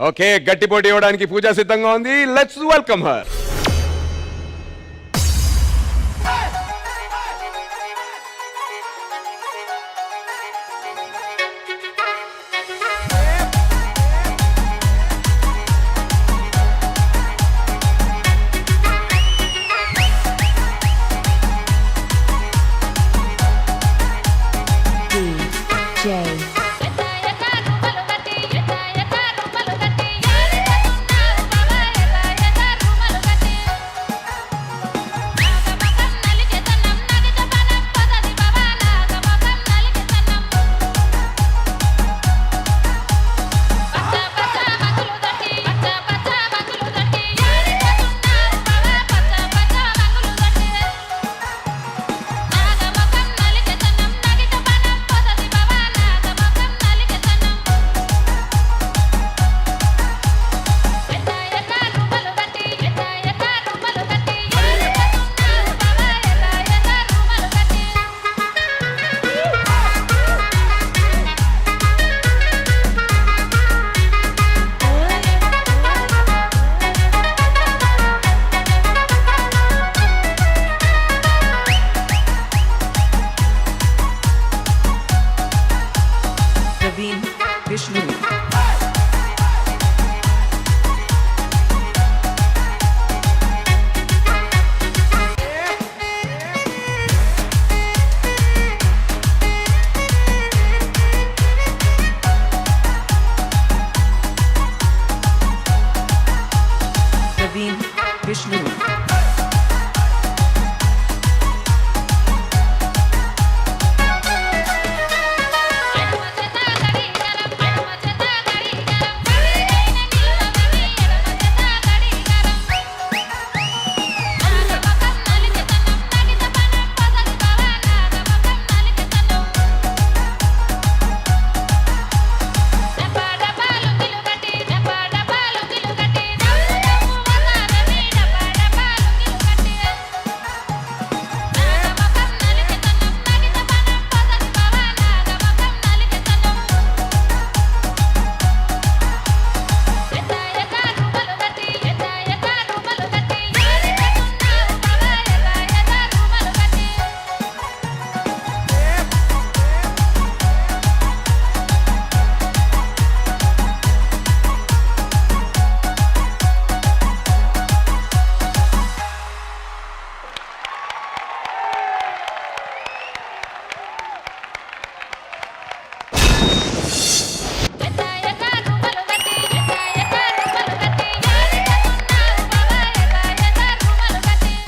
Okay, గట్టి పోటీ ఇవ్వడానికి పూజ సిద్ధంగా ఉంది. Let's welcome her.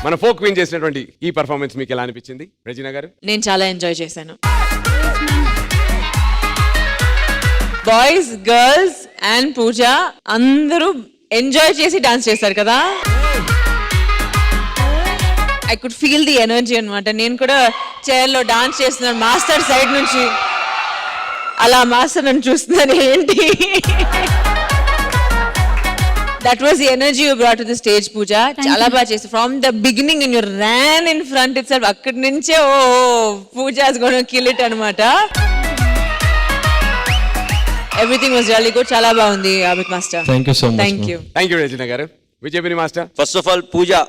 మన ఫోక్ క్వీన్ చేసినటువంటి ఈ పర్ఫార్మెన్స్ మీకు ఎలా అనిపించింది రెజినా గారు? నేను చాలా ఎంజాయ్ చేశాను. బాయ్స్, గర్ల్స్ అండ్ పూజ అందరూ ఎంజాయ్ చేసి డాన్స్ చేశారు కదా. I could feel the energy అన్నమాట. నేను కూడా చైర్ లో డాన్స్ చేస్తున్నాను మాస్టర్ సైడ్ నుంచి. అలా మాస్టర్ నన్ను చూస్తున్నాను ఏంటి. That was the energy you brought to the stage, Pooja. Chala baga chesi. From the beginning, when you ran in front itself, akkadi nunche Pooja is going to kill it anamata. Everything was really good. Chala baagundi, Amit Master. Thank you so much. Thank you. Thank you, Regina garu. Vijayabini Master. First of all, Pooja,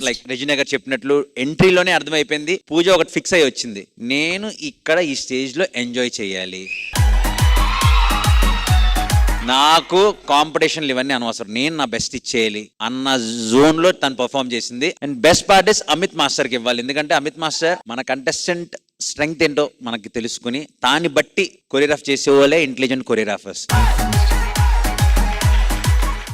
like Regina గారు చెప్పినట్లు ఎంట్రీలోనే అర్థమైపోయింది. పూజ ఒకటి fix అయ్యి వచ్చింది, నేను ఇక్కడ ఈ stage లో ఎంజాయ్ చేయాలి, నాకు కాంపిటీషన్లు ఇవన్నీ అనవసరం, నేను నా బెస్ట్ ఇచ్చేయాలి అన్న జోన్ లో తను పర్ఫామ్ చేసింది. And best part is Amit master కి ఇవ్వాలి. ఎందుకంటే అమిత్ మాస్టర్ మన కంటెస్టెంట్ స్ట్రెంగ్త్ ఏంటో మనకి తెలుసుకుని దాన్ని బట్టి కొరియోగ్రాఫ్ చేసేవాళ్ళే ఇంటెలిజెంట్ కొరియోగ్రాఫర్స్.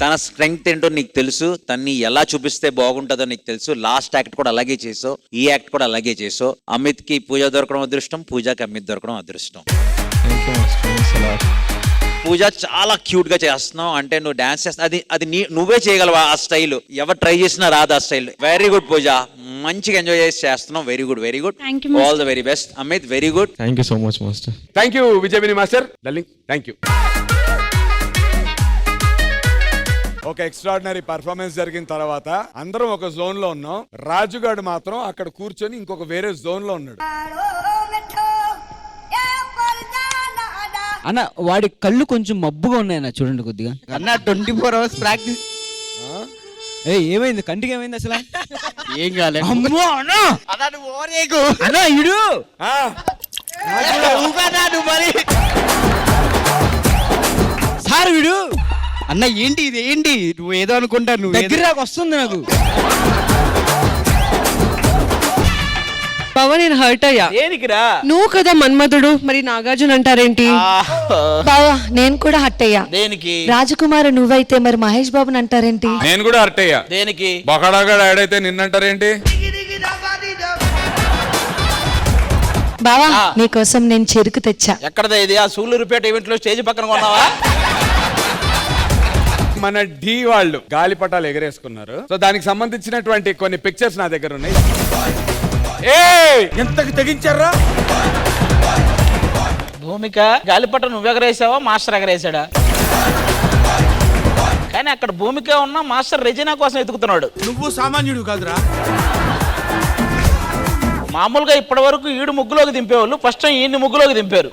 తన స్ట్రెంగ్త్ ఏంటో నీకు తెలుసు, తన్ని ఎలా చూపిస్తే బాగుంటుందో నీకు తెలుసు. లాస్ట్ యాక్ట్ కూడా అలాగే చేసావు, ఈ యాక్ట్ కూడా అలాగే చేసావు. అమిత్ కి పూజ దొరకడం అదృష్టం, పూజకి అమిత్ దొరకడం అదృష్టం. పూజ చాలా క్యూట్ గా చేస్తున్నావు. అంటే నువ్వు డాన్స్ చేస్తా అది నువ్వే చేయగలవా ఆ స్టైల్, ఎవరు ట్రై చేసినా రాదు ఆ స్టైల్. వెరీ గుడ్ పూజ, మంచిగా ఎంజాయ్ చేసి చేస్తున్నావు. Very good, very good, all the very best. Amit very good. Thank you so much master. Thank you విజయవిని మాస్టర్. Darling thank you. ఒక ఎక్స్ట్రాడినరీ పర్ఫార్మెన్స్ జరిగిన తర్వాత అందరం ఒక జోన్ లో ఉన్నాం. రాజుగాడు మాత్రం అక్కడ కూర్చొని ఇంకొక వేరే జోన్ లో ఉన్నాడు. అన్న వాడి కళ్ళు కొంచెం మబ్బుగా ఉన్నాయన్న, చూడండి కొద్దిగా. అన్న 24 hours ప్రాక్టీస్. ఏమైంది కంటికి, ఏమైంది అసలు? ఏం కాలేదు అమ్మో అన్న, అన్న నువ్వు ఓరేకు అన్న ఇడు ఆ, నువ్వు మరి సార్ వీడు అన్న ఏంటి ఇది ఏంటి నువ్వు ఏదో అనుకుంటా నువ్వు దగ్గర దాకా వస్తుంది నాకు. బావ నేను హర్ట్ అయ్యా. దేనికిరా నువ్వు కదా మన్మధుడు, మరి నాగార్జున అంటారేంటి? బావా నేను కూడా హట్ అయ్యా. దేనికి రాజకుమారు నువ్వైతే మరి మహేష్ బాబుని అంటారేంటి? నేను కూడా హర్ట్ అయ్యా. దేనికి బొకడాగా ఆడైతే నిన్నంటారేంటి? బావా నీకోసం నేను చెరుకు తెచ్చా. ఎక్కడదా ఇది? ఆ సూళ్ళూరుపేట ఈవెంట్ లో స్టేజ్ పక్కన కొన్నావా? మన ఢీ వాళ్ళు గాలిపటాలు ఎగరేసుకున్నారు. సో దానికి సంబంధించినటువంటి కొన్ని పిక్చర్స్ నా దగ్గర ఉన్నాయి. ఎంతకు తెగించారా? భూమిక గాలిపట నువ్వు ఎగరేసావా మాస్టర్ ఎగరేసాడా? కానీ అక్కడ భూమిక ఉన్న మాస్టర్ రెజినా కోసం ఎతుకుతున్నాడు. నువ్వు సామాన్యుడు కాదురా. మామూలుగా ఇప్పటి వరకు ఈడు ముగ్గులోకి దింపేవాళ్ళు, ఫస్ట్ టైం ఈయన్ని ముగ్గులోకి దింపారు.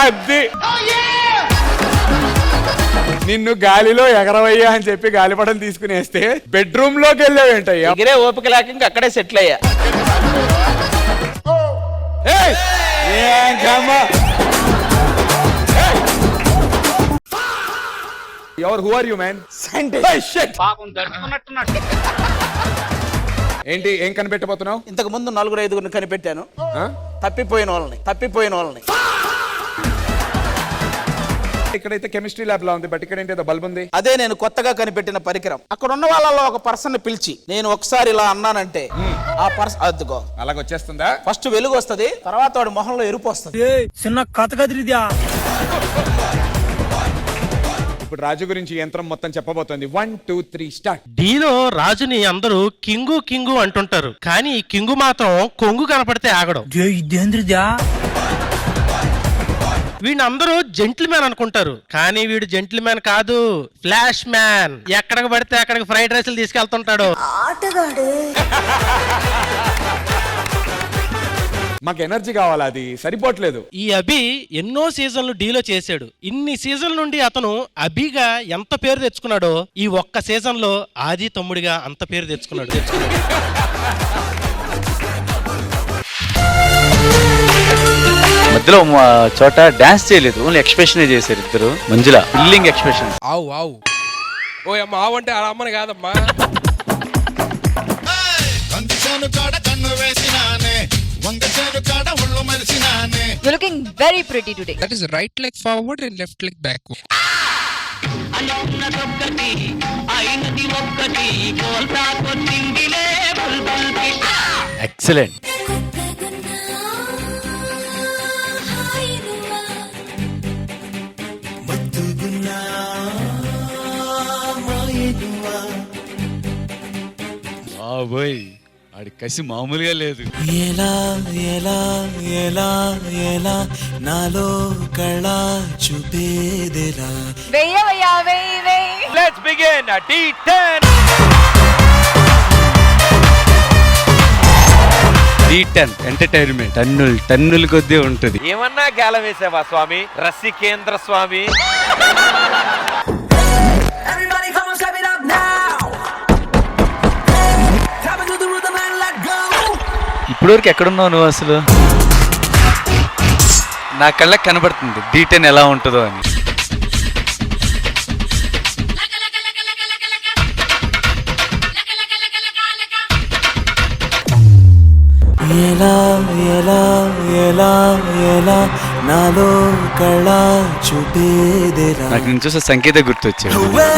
అది నిన్ను గాలిలో ఎగరవయ్యా అని చెప్పి గాలిపటం తీసుకునేస్తే బెడ్రూమ్ లోకి వెళ్ళావేంటయ్యా? ఎగిరే ఓపిక లేక ఇంక అక్కడే సెటిల్ అయ్యా. ఎవరు? Who are you man? ఏంటి ఏం కనిపెట్టబోతున్నావు? ఇంతకు ముందు 4-5 కనిపెట్టాను, తప్పిపోయిన వాళ్ళని. ఇక్కడైతే కెమిస్ట్రీ ల్యాబ్ లా ఉంది, బట్ ఇక్కడ ఏంటి బల్బ్ ఉంది. అదే నేను కొత్తగా కనిపెట్టిన పరికరం. అక్కడ ఉన్న వాళ్ళలో ఒక పర్సన్ పిలిచి నేను ఒకసారి ఇలా అన్నానంటే ఆ పర్సన్ అద్దుకో అలాగ వచ్చేస్తుందా? ఫస్ట్ వెలుగు వస్తది, తర్వాత వాడి మొహంలో ఎరుపు వస్తుంది. చిన్న కథ కదిరిద్యా. ఇప్పుడు రాజు గురించి యంత్రం మొత్తం చెప్పబోతోంది. 1 2 3 స్టార్ట్. డీలో రాజుని అందరూ కింగు కింగు అంటుంటారు, కానీ ఈ కింగు మాత్రం కొంగు కనపడితే ఆగడం. ఇదేంద్రిద్యా. వీడిని అందరూ జెంటిల్మ్యాన్ అనుకుంటారు, కానీ వీడు జెంటిల్మ్యాన్ కాదు, ఫ్లాష్ మ్యాన్. ఎక్కడికి పడితే అక్కడికి ఫ్రైడ్ రైస్లు తీసుకెళ్తుంటాడు. మాకు ఎనర్జీ కావాలా, అది సరిపోవట్లేదు. ఈ అభి ఎన్నో సీజన్లు డీలో చేశాడు. ఇన్ని సీజన్ల నుండి అతను అభిగా ఎంత పేరు తెచ్చుకున్నాడో ఈ ఒక్క సీజన్ లో ఆది తమ్ముడిగా అంత పేరు తెచ్చుకున్నాడు. మధ్యలో చోట డాన్స్ చేయలేదు, ఓన్లీ ఎక్స్ప్రెషన్ చేశారు ఇద్దరు. మంజుల ఫిల్లింగ్ ఎక్స్ప్రెషన్. ఆవు ఆవు ఓ అమ్మ ఆవు అంటే అలా అమ్మని కాదమ్మా. You're looking very pretty today. That is right leg forward and left leg backward. Excellent. ఆడి కసి మామూలుగా లేదు. ఎలా ఎలా ఎలా ఎలా నాలో కళ చూపేదెలా. వెయ్యవయ్యా, వెయ్యి. Let's begin. D10. D10 entertainment టన్నుల కొద్దీ ఉంటది. ఏమన్నా గేలం వేసావా స్వామి? రసికేంద్ర స్వామి. ఇప్పటివరకు ఎక్కడున్నావు నువ్వు అసలు? నా కళ్ళకి కనబడుతుంది D10 ఎలా ఉంటుందో అని. ఎలా ఎలా ఎలా ఎలా నాలో కళ చూపేదెలా. నాకు నేను చూసే సంకేత గుర్తొచ్చాడు. నువ్వే